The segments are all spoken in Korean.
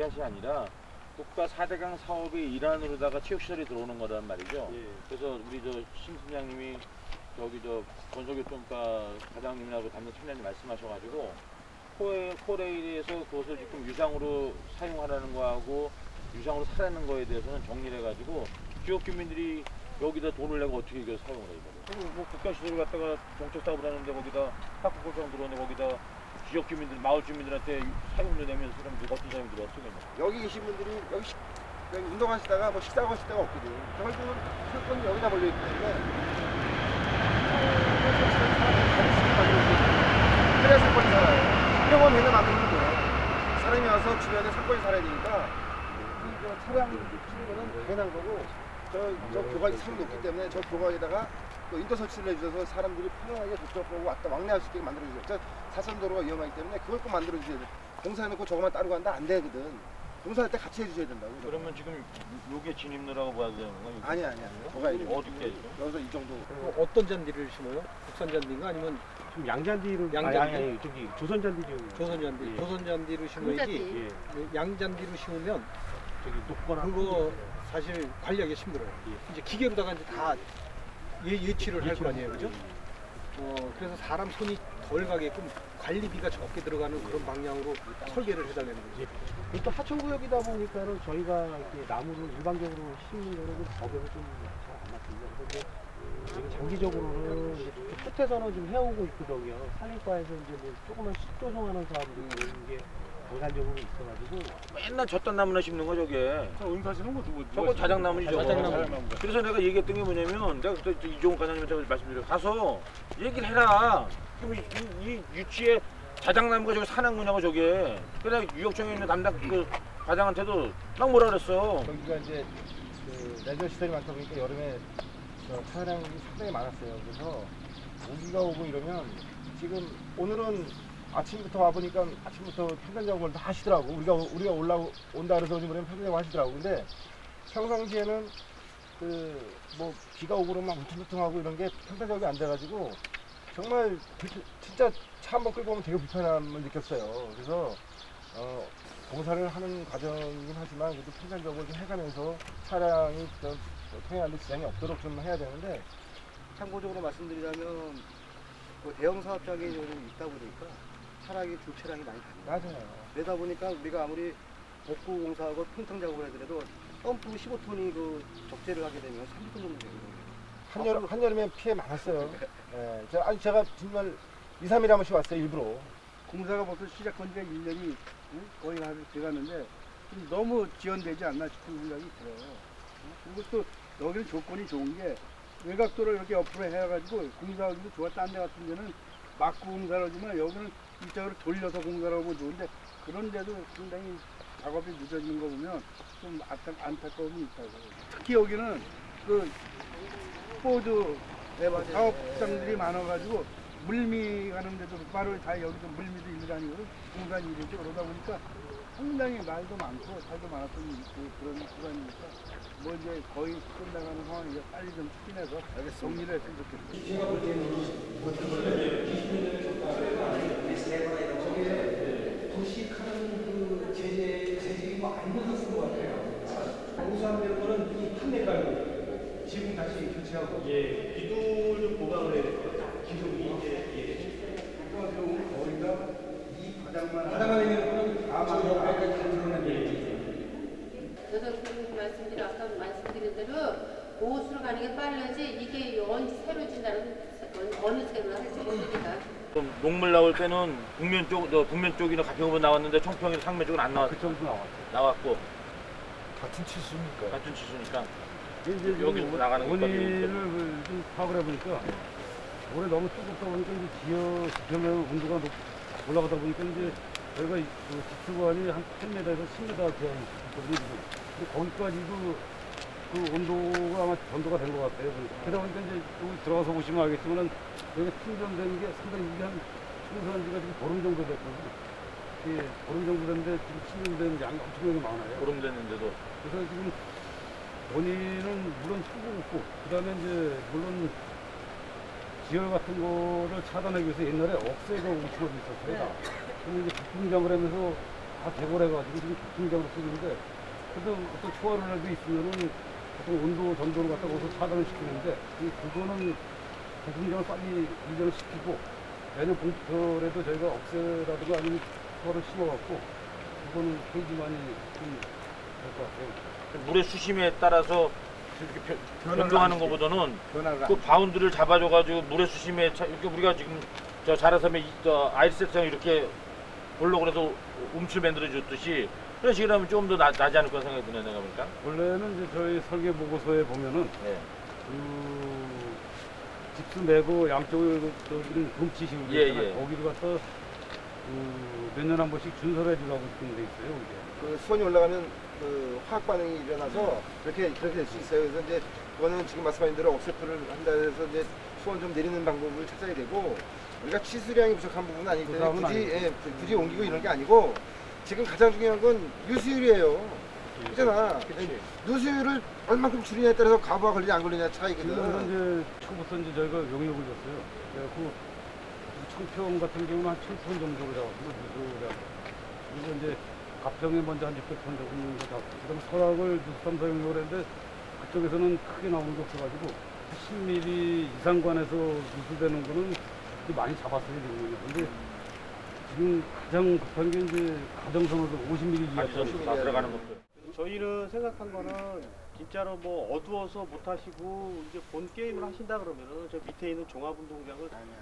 것이 아니라 국가 4대강 사업의 일환으로다가 체육시설이 들어오는 거란 말이죠. 예. 그래서 우리 신 팀장님이 저기 건설교통과 과장님이라고 담당 팀장님 말씀하셔가지고 코레일에서 그것을 지금 유상으로 사용하라는 거하고 유상으로 사라는 거에 대해서는 정리를 해가지고 지역 주민들이 여기다 돈을 내고 어떻게 이걸 사용을 해요? 뭐 국가시설을 갖다가 정책 사업을 하는데 거기다 탁구골장 들어오는데 거기다 지역 주민들, 마을 주민들한테 사용료 내면서 그럼 어떤 사람들이 어떻게 했냐? 여기 계신 분들이 여기 운동하시다가 뭐 식사하고 하실 데가 없거든. 결국은 사건이 여기다 몰려있기 때문에 그래야 사건이 살아요. 병원 맨날 만들면 돼요. 사람이 와서 주변에 사건이 살아야 되니까 이 차량 치는 거는 당연한 거고 저 교각이 참 높기 때문에 저 교각에다가 또 인도 설치를 해주셔서 사람들이 편안하게 저쪽으로 왔다 왕래할 수 있게 만들어주세요. 저 사선도로가 위험하기 때문에 그걸 꼭 만들어주셔야 돼요. 공사해놓고 저거만 따로 간다 안 되거든. 공사할 때 같이 해주셔야 된다고. 그러면 지금 요게 진입로라고 봐야 되는 거예요? 아니야. 저가 이래. 어둡게 여기서 이 정도. 어떤 잔디를 심어요? 국산 잔디인가 아니면 지금 양잔디로 양잔디? 저기 조선 잔디죠. 조선 잔디? 예. 조선 잔디로 심어야지. 예. 양잔디로 심으면 저기 높거나 그거 사실 관리하기 힘들어요. 예. 이제 기계로다가 이제 다 예치를 할 거 아니에요, 그죠? 그래서 사람 손이 덜 가게끔 관리비가 적게 들어가는 그런 방향으로 설계를 해달라는 거지. 또 하천구역이다 보니까는 저희가 이렇게 나무를 일반적으로 심는 거는 법에서 좀 잘 안 맞습니다. 그래서 이제 여기 장기적으로는 이제 저쪽 끝에서는 좀 해오고 있거든요. 산림과에서 이제 뭐 조그만 식조성하는 사람들이 있는 게 강산적으로 있어가지고 맨날 젖단 나무나 심는 거 저게. 은사시는 것도 뭐. 저거 자작나무죠. 자작나무. 그래서 내가 얘기했던 게 뭐냐면 내가 그때 이종훈 과장님한테 말씀드려 가서 얘기를 해라. 그럼 이 유치에 자작나무가 저기 사는 거냐고 저게. 그래 유역청에 있는 담당 그 과장한테도 막 뭐라 그랬어. 여기가 이제 그 레저 시설이 많다 보니까 여름에 차량이 상당히 많았어요. 그래서 모기가 오고 이러면 지금 오늘은 아침부터 와보니까 아침부터 평단 작업을 다 하시더라고. 우리가 온다 그래서 오늘 평단 작업 하시더라고. 근데 평상시에는 그 뭐 비가 오고 그러면 울퉁불퉁하고 이런 게 평단 작업이 안 돼가지고 정말 진짜 차 한번 끌고 오면 되게 불편함을 느꼈어요. 그래서 공사를 하는 과정이긴 하지만 그래도 평단 작업을 좀 해가면서 차량이 통행하는 지장이 없도록 좀 해야 되는데, 참고적으로 말씀드리자면 그 대형 사업장이 좀 있다 보니까 차량이 주 차량이 많이 다닙니다. 맞아요. 그러다 보니까 우리가 아무리 복구 공사하고 평평 작업을 해더라도 펌프 15톤이 그 적재를 하게 되면 30톤 정도 되거든요. 한여름에 피해 많았어요. 예, 제가 정말 2, 3일에 한 번씩 왔어요, 일부러. 공사가 벌써 시작한 지가 1년이 거의 돼가는데 좀 너무 지연되지 않나 싶은 생각이 들어요. 그리고 또 여기는 조건이 좋은 게 외곽도를 이렇게 옆으로 해가지고 공사하기도 좋아. 딴 데 같은 데는 막고 공사를 하지만 여기는 이쪽으로 돌려서 공사를 하면 좋은데 그런데도 상당히 작업이 늦어지는 거 보면 좀 안타까움이 있다고. 특히 여기는 그 스포츠 사업장들이 많아가지고 물미 가는데도 바로 다 여기서 물미도 일이 아니고 공사 일이죠. 그러다 보니까 상당히 말도 많고 살도 많았던 그런 시간이니까 뭐 이제 거의 끝나가는 상황이니까 빨리 좀 추진해서 정리를 했으면 좋겠어요. 제가 볼 때는 20년 전에 저게 도시하는 그 재질이 안 좋았을 것 같아요. 공사하는 거는 이 판넬 지금 다시 교체하고. 예, 기둥을 보강을 해야 돼요. 기둥이 이제 거기다 이 바닥만 있는 거는 저 옆에까지 다 드러난 저도 그 아까 말씀드린 대로 보수로 가는 게 빨라지 이게 언제 새로 진다는 어느 새로 할지 모르니까. 녹물 나올 때는 북면 쪽이나 가평으로 나왔는데 청평이나 상면 쪽은 안 나왔어. 그쪽도 나왔고 같은 치수니까. 같은 치수니까 이제 여기 나가는 원인을 좀 파악을 해보니까 올해 너무 뜨겁다 보니까 이제 지표면 온도가 올라가다 보니까 이제 저희가 그 지표관이 한 10m에서 10m 제한이 있거든요. 근데 거기까지도 그 온도가 아마 전도가 된 것 같아요. 그러다 보니까 이제 여기 들어가서 보시면 알겠지만은 여기 충전된 게 상당히 이게 한 충전한 지가 지금 보름 정도 됐거든요. 예, 보름 정도 됐는데 지금 충전된 양이 엄청나게 많아요. 보름 됐는데도. 그래서 지금 원인은 물론 찾고 그 다음에 이제 물론 지열 같은 거를 차단하기 위해서 옛날에 억새가 우측으로 있었어요. 근데 이제 북풍장을 하면서 다 대궐해가지고 지금 교통장으로 쓰는데 그래도 어떤 초월이라도 있으면은 보통 온도 전도를 갖다가 거기서 차단을 시키는데 그거는 교통장을 빨리 이전을 시키고 내년 봄철에도 저희가 억새라든가 아니면 초월을 심어갖고 그거는 페이지만이 좀 될 것 같아요. 물의 수심에 따라서 이렇게 변동하는 것보다는 변화가 그 바운드를 잡아줘가지고 물의 수심에 이렇게 우리가 지금 저 자라섬에 아이스세트형 이렇게 보려고 해서 움츠를 만들어 줬듯이 그런 식으로 하면 조금 더 나지 않을 거라 생각이 드네 내가 보니까. 원래는 이제 저희 설계 보고서에 보면은 네. 그 집수 매고 양쪽에 금치식으로 예, 있잖아요. 예. 거기를 갖다 몇 년에 한 번씩 준설해 주려고 그런 데 있어요. 이게. 그 수온이 올라가면 그 화학 반응이 일어나서 그렇게 될 수 있어요. 그래서 이제 그거는 지금 말씀하신 대로 억세프를 한다 해서 이제 수온 좀 내리는 방법을 찾아야 되고 우리가 치수량이 부족한 부분은 아니기 때문에 굳이 옮기고 이런 게 아니고 지금 가장 중요한 건 유수율이에요. 그잖아. 누수율을 얼만큼 줄이냐에 따라서 가부가 걸리냐 안 걸리냐 차이거든. 지금은 이제 초부터 이제 저희가 용역을 줬어요. 그래갖고 청평 같은 경우는 한 1000톤 정도로 잡았고 그리고 이제 갑정에 먼저 한 600톤 정도 잡고 그다음 설악을 누수탐사 용역을 했는데 그쪽에서는 크게 나오는 게 없어가지고 10mm 이상관에서 누수되는 거는 많이 잡았어야 되거든요. 근데 지금 가장 급한 게 이제 가정선호도 50mm 이하짜리 다 들어가는 것들. 저희는 생각한 거는 진짜로 뭐 어두워서 못 하시고 이제 본 게임을 하신다 그러면은 저 밑에 있는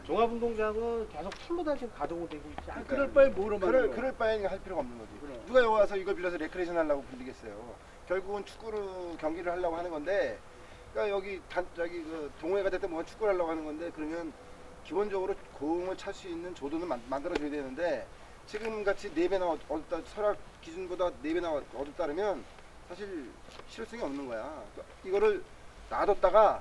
종합운동장은 계속 풀로 다 지금 가동이 되고 있지 않을까요? 그럴 바에 뭐로 그럴 바에는 할 필요가 없는 거지. 누가 여기 와서 이걸 빌려서 레크레이션 하려고 빌리겠어요. 결국은 축구를 경기를 하려고 하는 건데, 그러니까 여기 저기 그 동호회가 됐든 뭐 축구를 하려고 하는 건데 그러면 기본적으로 공을 찰 수 있는 조도는 만들어줘야 되는데 지금 같이 4배나 얻었다 설악 기준보다 4배나 얻었다 그러면 사실 실효성이 없는 거야. 이거를 놔뒀다가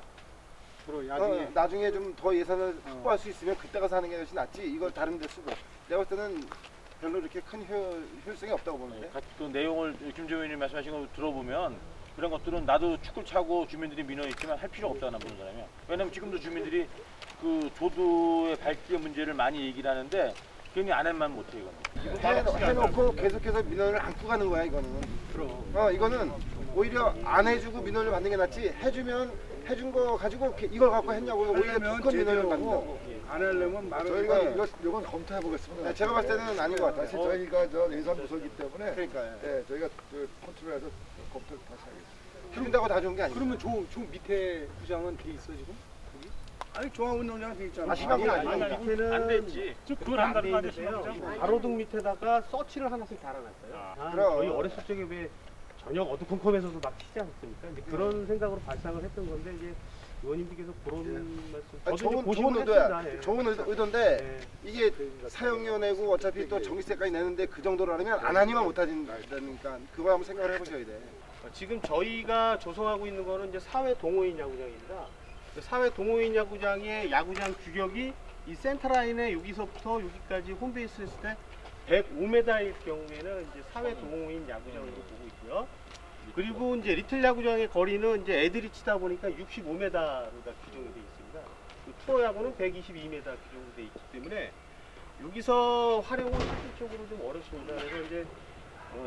나중에 좀 더 예산을 확보할 수 있으면 그때 가서 하는 게 훨씬 낫지. 이걸 다른 데 쓰고 내가 볼 때는 별로 이렇게 큰 효율성이 없다고 보는데. 그 내용을 김재호 의원님 말씀하신 거 들어보면 그런 것들은 나도 축구를 차고 주민들이 민원했지만 할 필요가 없다고 보는 사람이야. 왜냐면 지금도 주민들이 그 조도의 밝기의 문제를 많이 얘기를 하는데 괜히 안 하면 못해 이건. 해놓고 계속해서 민원을 안고 가는 거야 이거는. 이거는 오히려 안 해주고 민원을 받는 게 낫지. 해준 거 가지고 이걸 갖고 했냐고 오히려 두건 민원을 받는다고. 안 하려면 저희가 이건 검토해 보겠습니다. 제가 봤을 때는 아닌 것 같아요. 사실 저희가 저 예산 부서이기 때문에 그러니까요. 예, 저희가 컨트롤해서 검토 다시 하겠습니다. 해준다고 다 좋은 게 아니고. 그러면 저 밑에 구장은 돼 있어 지금? 아니 종합운동장 돼 있잖아. 심한 건 아니니까. 밑에는 안 됐지. 그건 안 돼 있는데요. 가로등 밑에다가 서치를 하나씩 달아놨어요. 그럼. 저희 어렸을 적에 왜 저녁 어두컴컴에서도 막 치지 않습니까? 이제 그런 생각으로 발상을 했던 건데 이제 의원님들께서 그런 말씀. 저도 이제 보시면 했습니다. 좋은 의도인데 네. 이게 사용료 내고 어차피 또 전기세까지 내는데 그 정도로 하면 안 하니만 못하니까 그거 한번 생각을 해보셔야 돼. 지금 저희가 조성하고 있는 거는 이제 사회 동호인 야구장입니다. 사회 동호인 야구장의 야구장 규격이 이 센터라인에 여기서부터 여기까지 홈베이스 했을 때 105m일 경우에는 이제 사회 동호인 야구장으로 보고 있고요. 그리고 이제 리틀 야구장의 거리는 이제 애들이 치다 보니까 65m로 다 규정이 되어 있습니다. 그 프로 야구는 122m 규정이 되어 있기 때문에 여기서 활용을 실질적으로 좀 어렵습니다. 그래서 이제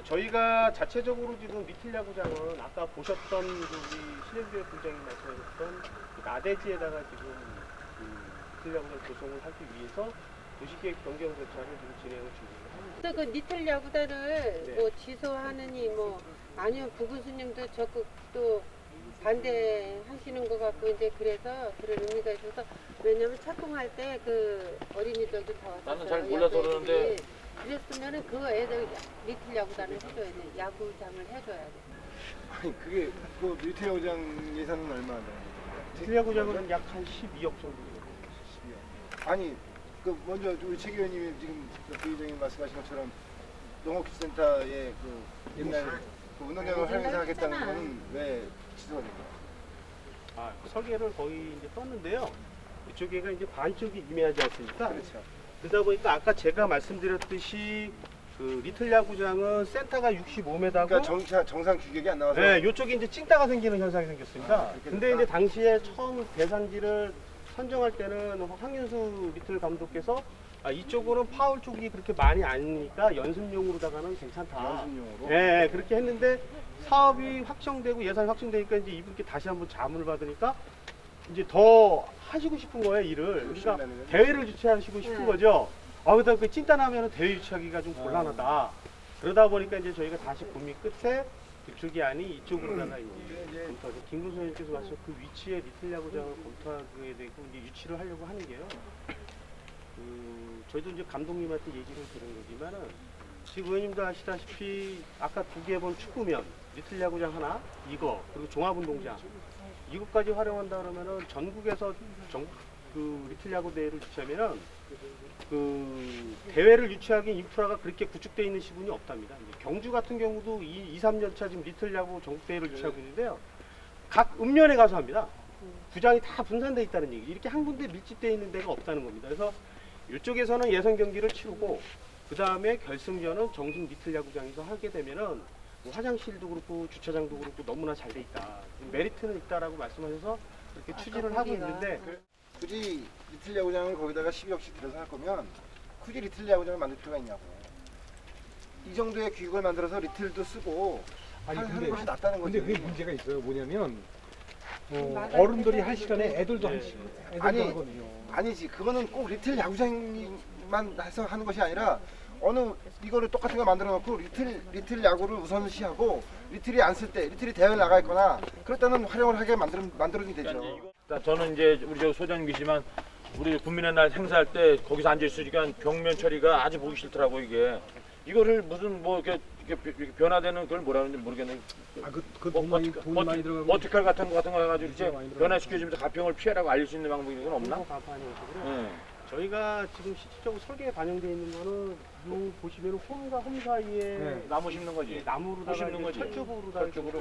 저희가 자체적으로 지금 리틀 야구장은 아까 보셨던 우리 신현규 부장님 말씀하셨던 그 나대지에다가 지금 그 리틀 야구장 조성을 하기 위해서 도시계획 변경 절차를 지금 진행을 중입니다. 그 리틀 야구단을 네. 뭐 취소하느니 뭐 아니면 부군수님도 적극 또 반대하시는 것 같고 이제 그래서 그런 의미가 있어서 왜냐면 착공할 때 그 어린이들도 다 와서 나는 잘 몰라서 그러는데 그랬으면은 그 애들 리틀 야구단을 해줘야 돼. 야구장을 해줘야 돼. 아니 그게 그 리틀 야구장 예산은 얼마나 돼? 리틀 야구장은 약 한 12억 정도. 아니 그 먼저 우리 최 의원님이 지금 부의장님 말씀하신 것처럼 농업기술센터의 그 옛날 그 운동장을 활용해서 하겠다는 거는 왜 취소가 된 거야? 설계를 거의 이제 떴는데요. 이쪽에가 이제 반쪽이 임해하지 않습니까? 그렇죠. 그러다 보니까 아까 제가 말씀드렸듯이 그 리틀 야구장은 센터가 65m고 그러니까 정상 규격이 안 나와서. 네, 이쪽에 이제 찡따가 생기는 현상이 생겼습니다. 그렇게 근데 됐다. 이제 당시에 처음 대상지를 선정할 때는 황윤수 리틀 감독께서 이쪽으로는 파울 쪽이 그렇게 많이 아니니까 연습용으로다가는 괜찮다. 연습용으로? 예, 그렇게 했는데 사업이 확정되고 예산이 확정되니까 이제 이분께 다시 한번 자문을 받으니까 이제 더 하시고 싶은 거예요, 일을. 그러니까 대회를 주최하시고 싶은 거죠. 그러다 그 찐따나면은 대회 유치하기가 좀 곤란하다. 그러다 보니까 이제 저희가 다시 고민 끝에 그쪽이 아닌 이쪽으로다가 이제 검토하죠. 김근 선생님께서 와서 그 위치에 리틀 야구장을 검토하게 되고 이제 유치를 하려고 하는 게요. 저희도 이제 감독님한테 얘기를 들은 거지만은 지금 의원님도 아시다시피 아까 2개 본 축구면 리틀 야구장 하나, 이거 그리고 종합운동장 이것까지 활용한다 그러면은 전국에서 그 리틀 야구 대회를 유치하면은 그 대회를 유치하기 인프라가 그렇게 구축되어 있는 시군이 없답니다. 이제 경주 같은 경우도 2, 3년 차 지금 리틀 야구 전국 대회를 유치하고 있는데요. 각 읍면에 가서 합니다. 구장이 다 분산되어 있다는 얘기. 이렇게 한 군데 밀집되어 있는 데가 없다는 겁니다. 그래서 이쪽에서는 예선 경기를 치르고 그 다음에 결승전은 정식 리틀 야구장에서 하게 되면은 뭐 화장실도 그렇고 주차장도 그렇고 너무나 잘 돼 있다. 메리트는 있다라고 말씀하셔서 그렇게 추진을 하고 있는데. 굳이 리틀 야구장을 거기다가 12억씩 들여서 할 거면 굳이 리틀 야구장을 만들 필요가 있냐고. 이 정도의 규격을 만들어서 리틀도 쓰고 하는 것이 낫다는 거지. 근데 그게 문제가 있어요. 뭐냐면 어른들이 할 시간에 애들도 할 시간, 애들도 아니, 하거든요. 아니지. 그거는 꼭 리틀 야구장만 해서 하는 것이 아니라 어느 이거를 똑같은 거 만들어 놓고 리틀 야구를 우선시하고 리틀이 안 쓸 때 리틀이 대회를 나가 있거나 그럴 때는 활용을 하게 만들어주면 되죠. 저는 이제 우리 저 소장님이시지만 우리 국민의 날 행사할 때 거기서 앉아 있으니까 벽면 처리가 아주 보기 싫더라고 이게. 이거를 무슨 뭐 이렇게 변화되는 그걸 뭐라 하는지 모르겠네. 돈 많이 들어가고. 버티컬 같은 거 해가지고 이제 변화시켜주면서 가평을 피하라고 알릴 수 있는 방법이 이건 없나? 간판이고요. 저희가 지금 실질적으로 설계에 반영되어 있는 거는 요 보시면 홈과 홈 사이에 나무 심는 거지. 나무로다가 심는 거지. 철쭉으로다가 철쭉으로.